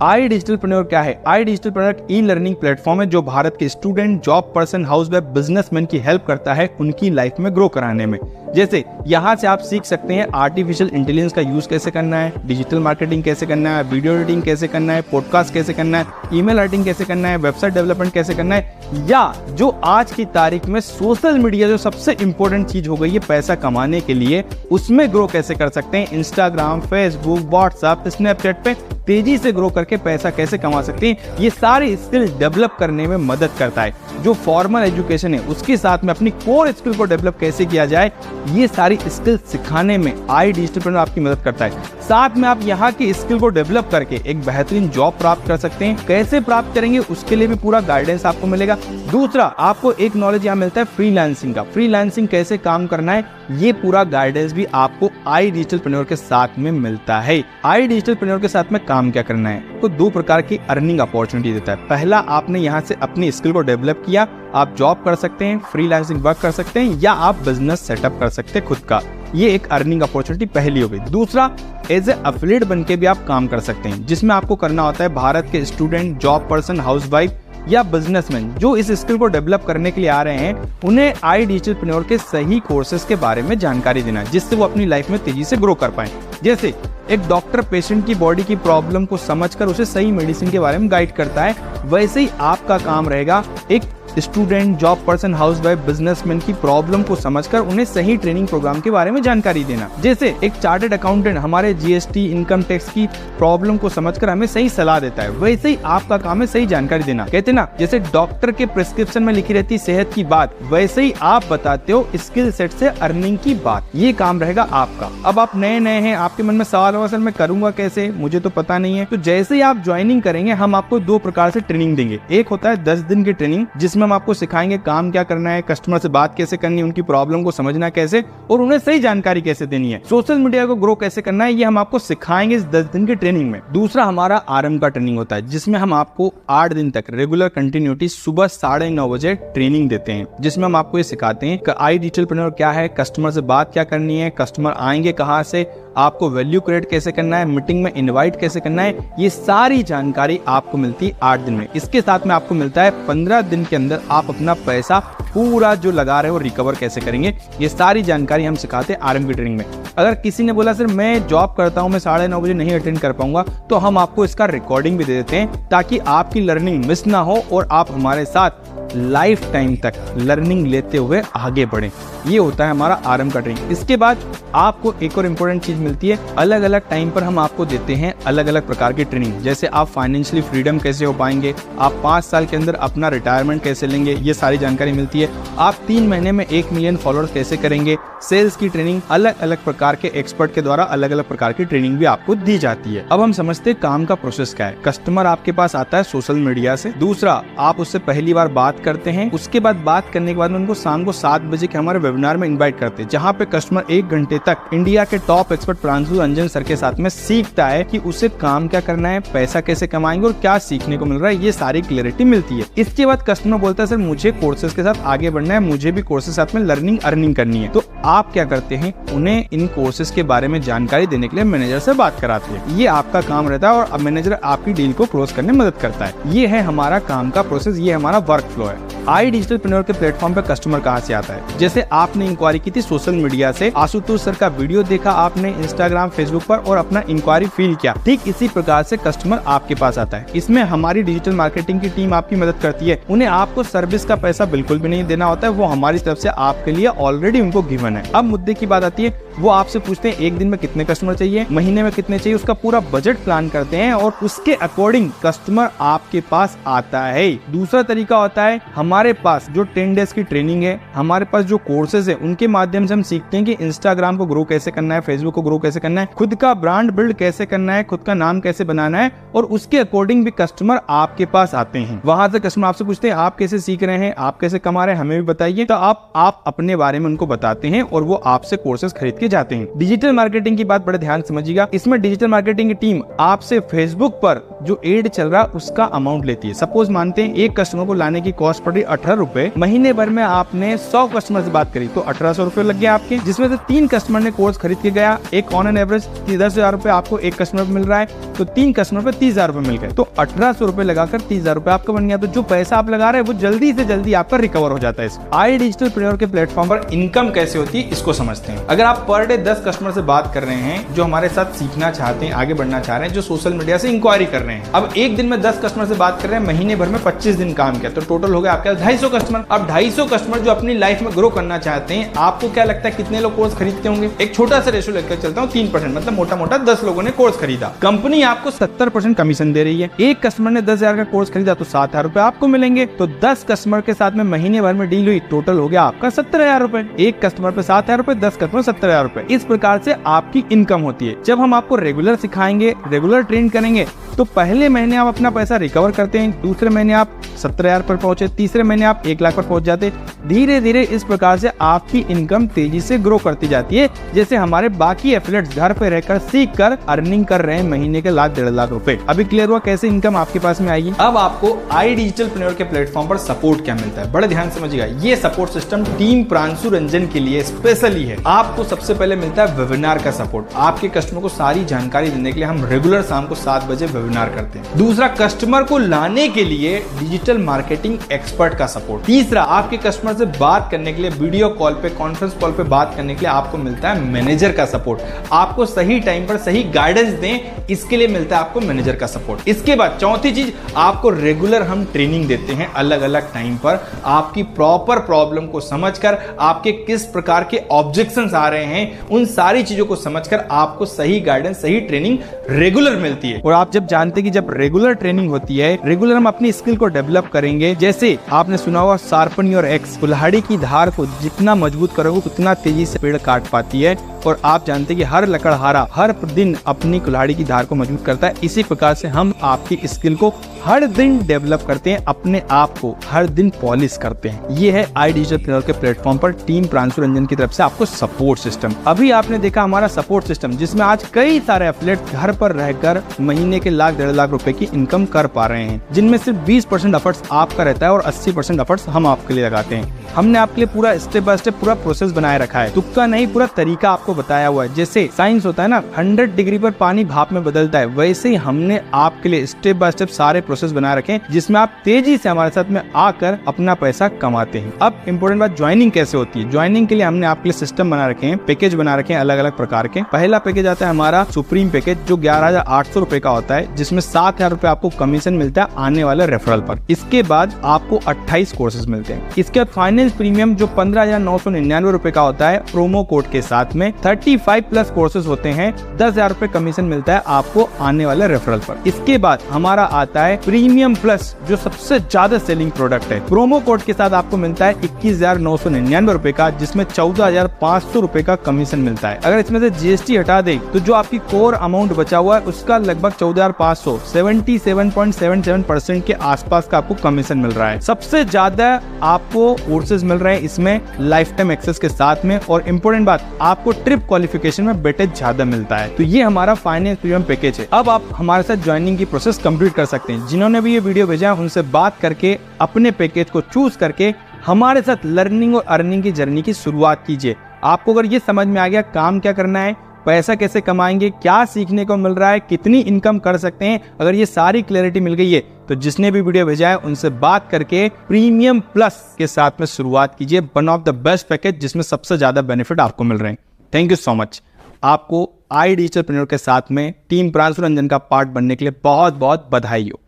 आई डिजिटलप्रेन्योर क्या है? आई डिजिटलप्रेन्योर e learning platform है जो भारत के student, job person, housewife, businessman की हेल्प करता है उनकी लाइफ में ग्रो कराने में। जैसे यहाँ से आप सीख सकते हैं आर्टिफिशियल इंटेलिजेंस का यूज कैसे करना है, डिजिटल मार्केटिंग कैसे करना है, वीडियो एडिटिंग कैसे करना है, पॉडकास्ट कैसे करना है, ईमेल राइटिंग कैसे करना है, वेबसाइट डेवलपमेंट कैसे करना है, या जो आज की तारीख में सोशल मीडिया जो सबसे इंपॉर्टेंट चीज हो गई है पैसा कमाने के लिए, उसमें ग्रो कैसे कर सकते हैं। इंस्टाग्राम, फेसबुक, व्हाट्सएप, स्नैपचैट पे तेजी से ग्रो करके पैसा कैसे कमा सकते हैं, ये सारी स्किल डेवलप करने में मदद करता है। जो फॉर्मल एजुकेशन है उसके साथ में अपनी कोर स्किल को डेवलप कैसे किया जाए, ये सारी स्किल सिखाने में आई डिजिटलप्रेन्योर आपकी मदद करता है। साथ में आप यहाँ की स्किल को डेवलप करके एक बेहतरीन जॉब प्राप्त कर सकते हैं। कैसे प्राप्त करेंगे उसके लिए भी पूरा गाइडेंस आपको मिलेगा। दूसरा, आपको एक नॉलेज यहाँ मिलता है फ्रीलांसिंग का। फ्रीलांसिंग कैसे काम करना है, ये पूरा गाइडेंस भी आपको आई डिजिटलप्रेन्योर के साथ में मिलता है। आई डिजिटलप्रेन्योर के साथ में काम क्या करना है, तो दो प्रकार की अर्निंग अपॉर्चुनिटी देता है। पहला, आपने यहाँ से अपनी स्किल को डेवलप किया, आप जॉब कर सकते हैं, फ्रीलांसिंग वर्क कर सकते हैं, या आप बिजनेस सेटअप कर सकते हैं खुद का। ये एक अर्निंग अपॉर्चुनिटी पहली हो गई। दूसरा, एज ए एफिलिएट बन के भी आप काम कर सकते हैं, जिसमें आपको करना होता है भारत के स्टूडेंट, जॉब पर्सन, हाउसवाइफ या बिजनेसमैन जो इस स्किल को डेवलप करने के लिए आ रहे हैं, उन्हें आई डिजिटलप्रेन्योर के सही कोर्सेज के बारे में जानकारी देना, जिससे वो अपनी लाइफ में तेजी से ग्रो कर पाए। जैसे एक डॉक्टर पेशेंट की बॉडी की प्रॉब्लम को समझकर उसे सही मेडिसिन के बारे में गाइड करता है, वैसे ही आपका काम रहेगा एक student, job person, housewife, businessman की प्रॉब्लम को समझकर उन्हें सही ट्रेनिंग प्रोग्राम के बारे में जानकारी देना। जैसे एक चार्टर्ड अकाउंटेंट हमारे जीएसटी, इनकम टैक्स की प्रॉब्लम को समझकर हमें सही सलाह देता है, वैसे ही आपका काम है सही जानकारी देना। कहते हैं ना, जैसे डॉक्टर के प्रिस्क्रिप्शन में लिखी रहती सेहत की बात, वैसे ही आप बताते हो स्किल सेट से अर्निंग की बात। ये काम रहेगा आपका। अब आप नए नए हैं, आपके मन में सवाल होगा, सर मैं करूंगा कैसे, मुझे तो पता नहीं है। तो जैसे ही आप ज्वाइनिंग करेंगे, हम आपको दो प्रकार से ट्रेनिंग देंगे। एक होता है 10 दिन की ट्रेनिंग, जिसमें हम आपको सिखाएंगे काम क्या करना है, कस्टमर से बात कैसे करनी है, उनकी प्रॉब्लम को समझना कैसे और उन्हें सही जानकारी कैसे देनी है, सोशल मीडिया को ग्रो कैसे करना है, ये हम आपको सिखाएंगे इस 10 दिन की ट्रेनिंग में। दूसरा हमारा आरएम का ट्रेनिंग होता है, जिसमें हम आपको 8 दिन तक रेगुलर कंटिन्यूटी सुबह 9:30 बजे ट्रेनिंग देते हैं, जिसमें हम आपको ये सिखाते हैं कि आई डिजिटलप्रेन्योर क्या है, कस्टमर से बात क्या करनी है, कस्टमर आएंगे कहाँ से, आपको वैल्यू क्रिएट कैसे करना है, मीटिंग में इनवाइट कैसे करना है, ये सारी जानकारी आपको मिलती है 8 दिन में। इसके साथ में आपको मिलता है 15 दिन के अंदर आप अपना पैसा पूरा जो लगा रहे हो रिकवर कैसे करेंगे, ये सारी जानकारी हम सिखाते हैं आरएम की ट्रेनिंग में। अगर किसी ने बोला सर मैं जॉब करता हूं, मैं 9:30 बजे नहीं अटेंड कर पाऊंगा, तो हम आपको इसका रिकॉर्डिंग भी दे देते हैं, ताकि आपकी लर्निंग मिस ना हो और आप हमारे साथ लाइफ टाइम तक लर्निंग लेते हुए आगे बढ़ें। ये होता है हमारा आरएम का ट्रेनिंग। इसके बाद आपको एक और इम्पोर्टेंट चीज मिलती है, अलग अलग टाइम पर हम आपको देते हैं अलग अलग प्रकार की ट्रेनिंग। जैसे आप फाइनेंशियली फ्रीडम कैसे हो पाएंगे, आप 5 साल के अंदर अपना रिटायरमेंट कैसे लेंगे, ये सारी जानकारी मिलती है। आप 3 महीने में 1 मिलियन फॉलोअर्स कैसे करेंगे, सेल्स की ट्रेनिंग, अलग अलग प्रकार के एक्सपर्ट के द्वारा अलग अलग प्रकार की ट्रेनिंग भी आपको दी जाती है। अब हम समझते हैं काम का प्रोसेस क्या है। कस्टमर आपके पास आता है सोशल मीडिया से। दूसरा, आप उससे पहली बार बात करते हैं, उसके बाद बात करने के बाद उनको शाम को 7 बजे के हमारे वेबिनार में इनवाइट करते हैं, जहाँ पे कस्टमर 1 घंटे तक इंडिया के top expert Pranshu Ranjan sir के साथ में सीखता है कि उसे काम क्या करना है, पैसा कैसे कमाएंगे और क्या सीखने को मिल रहा है, ये सारी क्लैरिटी मिलती है। इसके बाद कस्टमर बोलता है सर मुझे कोर्सेज के साथ आगे बढ़ना है, मुझे भी कोर्सेज साथ में लर्निंग अर्निंग करनी है। तो आप क्या करते हैं, उन्हें इन कोर्सेज के बारे में जानकारी देने के लिए मैनेजर से बात कराते हैं। ये आपका काम रहता है और मैनेजर आपकी डील को क्लोज करने में मदद करता है। ये है हमारा काम का प्रोसेस, ये हमारा वर्क फ्लो है। आई डिजिटलप्रेन्योर के प्लेटफॉर्म पे कस्टमर कहाँ से आता है, जैसे आपने इंक्वायरी की थी सोशल मीडिया से, आशुतोष सर का वीडियो देखा आपने इंस्टाग्राम, फेसबुक पर और अपना इंक्वायरी फील किया, ठीक इसी प्रकार से कस्टमर आपके पास आता है। इसमें हमारी डिजिटल मार्केटिंग की टीम आपकी मदद करती है। उन्हें आपको सर्विस का पैसा बिल्कुल भी नहीं देना होता है, वो हमारी तरफ से आपके लिए ऑलरेडी उनको गिवन है। अब मुद्दे की बात आती है, वो आपसे पूछते हैं एक दिन में कितने कस्टमर चाहिए, महीने में कितने चाहिए, उसका पूरा बजट प्लान करते हैं और उसके अकॉर्डिंग कस्टमर आपके पास आता है। दूसरा तरीका होता है, हमारे पास जो 10 डेज की ट्रेनिंग है, हमारे पास जो कोर्सेज है, उनके माध्यम से हम सीखते हैं कि इंस्टाग्राम को ग्रो कैसे करना है, फेसबुक को ग्रो कैसे करना है, खुद का ब्रांड बिल्ड कैसे करना है, खुद का नाम कैसे बनाना है, और उसके अकॉर्डिंग भी कस्टमर आपके पास आते हैं। वहां से कस्टमर आपसे पूछते हैं आप कैसे सीख रहे हैं, आप कैसे कमा रहे हैं, हमें भी बताइए। तो आप अपने बारे में उनको बताते हैं हैं और वो आपसे कोर्सेज खरीद के जाते हैं। डिजिटल मार्केटिंग की बात बड़े ध्यान समझिएगा। इसमें डिजिटल मार्केटिंग की टीम आपसे फेसबुक पर जो एड चल रहा है उसका अमाउंट लेती है। सपोज मानते हैं एक कस्टमर को लाने की कॉस्ट पड़ रही 18 रुपए, महीने भर में आपने 100 कस्टमर से बात करी तो 1800 रुपए लग गए आपके, जिसमें से 3 कस्टमर ने कोर्स खरीद के गया। एक ऑन एन एवरेज 10,000 रुपए आपको एक कस्टमर पे मिल रहा है, तो 3 कस्टमर पे 30,000 रुपए मिल गए, तो 1800 रुपए लगाकर 30,000 रुपए आपका बन गया। तो जो पैसा आप लगा रहे हैं वो जल्दी से जल्दी आपका रिकवर हो जाता है। आई डिजिटलप्रेन्योर के प्लेटफॉर्म पर इनकम कैसे होती है इसको समझते हैं। अगर आप पर डे 10 कस्टमर से बात कर रहे हैं जो हमारे साथ सीखना चाहते हैं, आगे बढ़ना चाह रहे हैं, जो सोशल मीडिया से इंक्वायरी कर रहे हैं, अब एक दिन में 10 कस्टमर से बात कर रहे हैं, महीने भर में 25 दिन काम किया, तो टोटल हो गया आपके 250 कस्टमर। अब 250 कस्टमर जो अपनी लाइफ में ग्रो करना चाहते हैं, आपको क्या लगता है कितने लोग कोर्स खरीदते होंगे? एक छोटा सा रेशो लेकर चलता हूं, 3%, मतलब मोटा मोटा 10 लोगों ने कोर्स खरीदा। कंपनी आपको 70% कमीशन दे रही है। एक कस्टमर ने 10,000 का कोर्स खरीदा तो 7,000 रुपए आपको मिलेंगे। तो 10 कस्टमर के साथ में महीने भर में डील हुई, टोटल हो गया आपका 17,000 रुपए। एक कस्टमर पे 7,000 रुपए, 10 कस्टमर 17,000 रुपए। इस प्रकार से आपकी इनकम होती है। जब हम आपको रेगुलर सिखाएंगे, रेगुलर ट्रेन करेंगे, तो पहले महीने आप अपना पैसा रिकवर करते हैं, दूसरे महीने आप 17,000 पर पहुंचे, तीसरे महीने आप 1 लाख पर पहुंच जाते। धीरे धीरे इस प्रकार से आपकी इनकम तेजी से ग्रो करती जाती है। जैसे हमारे बाकी एफिलिएट्स घर पे रहकर सीख कर अर्निंग कर रहे हैं महीने के 1,00,000-1.5 लाख रुपए। अभी क्लियर हुआ कैसे इनकम आपके पास में आएगी। अब आपको आई डिजिटलप्रेन्योर के प्लेटफॉर्म पर सपोर्ट क्या मिलता है, बड़े ध्यान समझिएगा। ये support system team Pranshu Ranjan के लिए स्पेशली है। आपको सबसे पहले मिलता है वेबिनार का सपोर्ट। आपके कस्टमर को सारी जानकारी देने के लिए हम रेगुलर शाम को 7 बजे वेबिनार करते हैं। दूसरा, कस्टमर को लाने के लिए डिजिटल मार्केटिंग एक्सपर्ट का सपोर्ट। तीसरा, आपके कस्टमर से बात करने के लिए वीडियो कॉल पे, कॉन्फ्रेंस कॉल पे बात करने के लिए आपको मिलता है मैनेजर का सपोर्ट। आपको सही टाइम पर सही गाइडेंस दें, इसके लिए मिलता है आपको मैनेजर का सपोर्ट। इसके बाद चौथी चीज, आपको रेगुलर हम ट्रेनिंग देते हैं अलग अलग टाइम पर। आपकी प्रॉपर प्रॉब्लम को समझकर, आपके किस प्रकार के ऑब्जेक्शंस आ रहे हैं, उन सारी चीजों को समझकर आपको सही गाइडेंस, सही ट्रेनिंग रेगुलर मिलती है। और आप जब जानते हैं कि जब रेगुलर ट्रेनिंग होती है, रेगुलर हम अपनी स्किल को डेवलप करेंगे। जैसे आपने सुना होगा शार्पन योर एक्स, कुल्हाड़ी की धार को जितना मजबूत करोगे उतना तेजी से पेड़ काट पाती है। और आप जानते हैं कि हर लकड़हारा हर दिन अपनी कुल्हाड़ी की धार को मजबूत करता है। इसी प्रकार से हम आपकी स्किल को हर दिन डेवलप करते हैं, अपने आप को हर दिन पॉलिश करते हैं। ये है आई डिजिटलप्रेन्योर के प्लेटफॉर्म पर टीम प्रांशु रंजन की तरफ से आपको सपोर्ट सिस्टम। अभी आपने देखा हमारा सपोर्ट सिस्टम, जिसमें आज कई सारे एफिलिएट्स घर पर रहकर महीने के 1,00,000-1.5 लाख रुपए की इनकम कर पा रहे हैं, जिनमें सिर्फ 20% एफर्ट्स आपका रहता है और 80% एफर्ट्स हम आपके लिए लगाते हैं। हमने आपके लिए पूरा स्टेप बाय स्टेप पूरा प्रोसेस बनाए रखा है, तुक्का नहीं, पूरा तरीका आपको बताया हुआ है। जैसे साइंस होता है ना, 100 डिग्री पर पानी भाप में बदलता है, वैसे ही हमने आपके लिए स्टेप बाय स्टेप सारे प्रोसेस बनाए रखे हैं, जिसमें आप तेजी से हमारे साथ में आकर अपना पैसा कमाते हैं। अब इंपॉर्टेंट बात, ज्वाइनिंग कैसे होती है। ज्वाइनिंग के लिए हमने आपके लिए सिस्टम बना रखे हैं, पैकेज बना रखे हैं अलग अलग प्रकार के। पहला पैकेज आता है हमारा सुप्रीम पैकेज, जो 11,800 रुपए का होता है, जिसमें 7,000 रुपए आपको कमीशन मिलता है आने वाले रेफरल पर। इसके बाद आपको 28 कोर्सेज मिलते हैं। इसके बाद फाइनेंस प्रीमियम जो 15,999 रुपए का होता है, प्रोमो कोड के साथ में 35 प्लस कोर्सेज होते हैं, 10,000 रुपए कमीशन मिलता है आपको आने वाले रेफरल पर। इसके बाद हमारा आता है प्रीमियम प्लस, जो सबसे ज्यादा सेलिंग प्रोडक्ट है। प्रोमो कोड के साथ आपको मिलता है 21,999 रुपए का, जिसमें 14,500 रुपए का कमीशन मिलता है। अगर इसमें से जीएसटी हटा दे तो जो आपकी कोर अमाउंट बचा हुआ है उसका लगभग 14,500, 77.77% के आसपास का आपको कमीशन मिल रहा है। सबसे ज्यादा आपको कोर्सेज मिल रहे हैं इसमें लाइफ टाइम एक्सेस के साथ में। और इम्पोर्टेंट बात, आपको ट्रिप क्वालिफिकेशन में वेटेज ज्यादा मिलता है। तो ये हमारा फाइनेंस प्रीमियम पैकेज है। अब आप हमारे साथ ज्वाइनिंग की प्रोसेस कंप्लीट कर सकते हैं। जिन्होंने भी ये वीडियो भेजा है उनसे बात करके अपने पैकेज को चूज करके हमारे साथ लर्निंग और अर्निंग की जर्नी की शुरुआत कीजिए। आपको अगर ये समझ में आ गया काम क्या करना है, पैसा कैसे कमाएंगे, क्या सीखने को मिल रहा है, कितनी इनकम कर सकते हैं, अगर ये सारी क्लैरिटी मिल गई है तो जिसने भी वीडियो भेजा है उनसे बात करके प्रीमियम प्लस के साथ में शुरुआत कीजिए। One of the best package जिसमें सबसे ज्यादा बेनिफिट आपको मिल रहे हैं। Thank you so much. आपको आई डिजिटलप्रेन्योर के साथ में टीम प्रांशु रंजन का पार्ट बनने के लिए बहुत बहुत बधाई हो।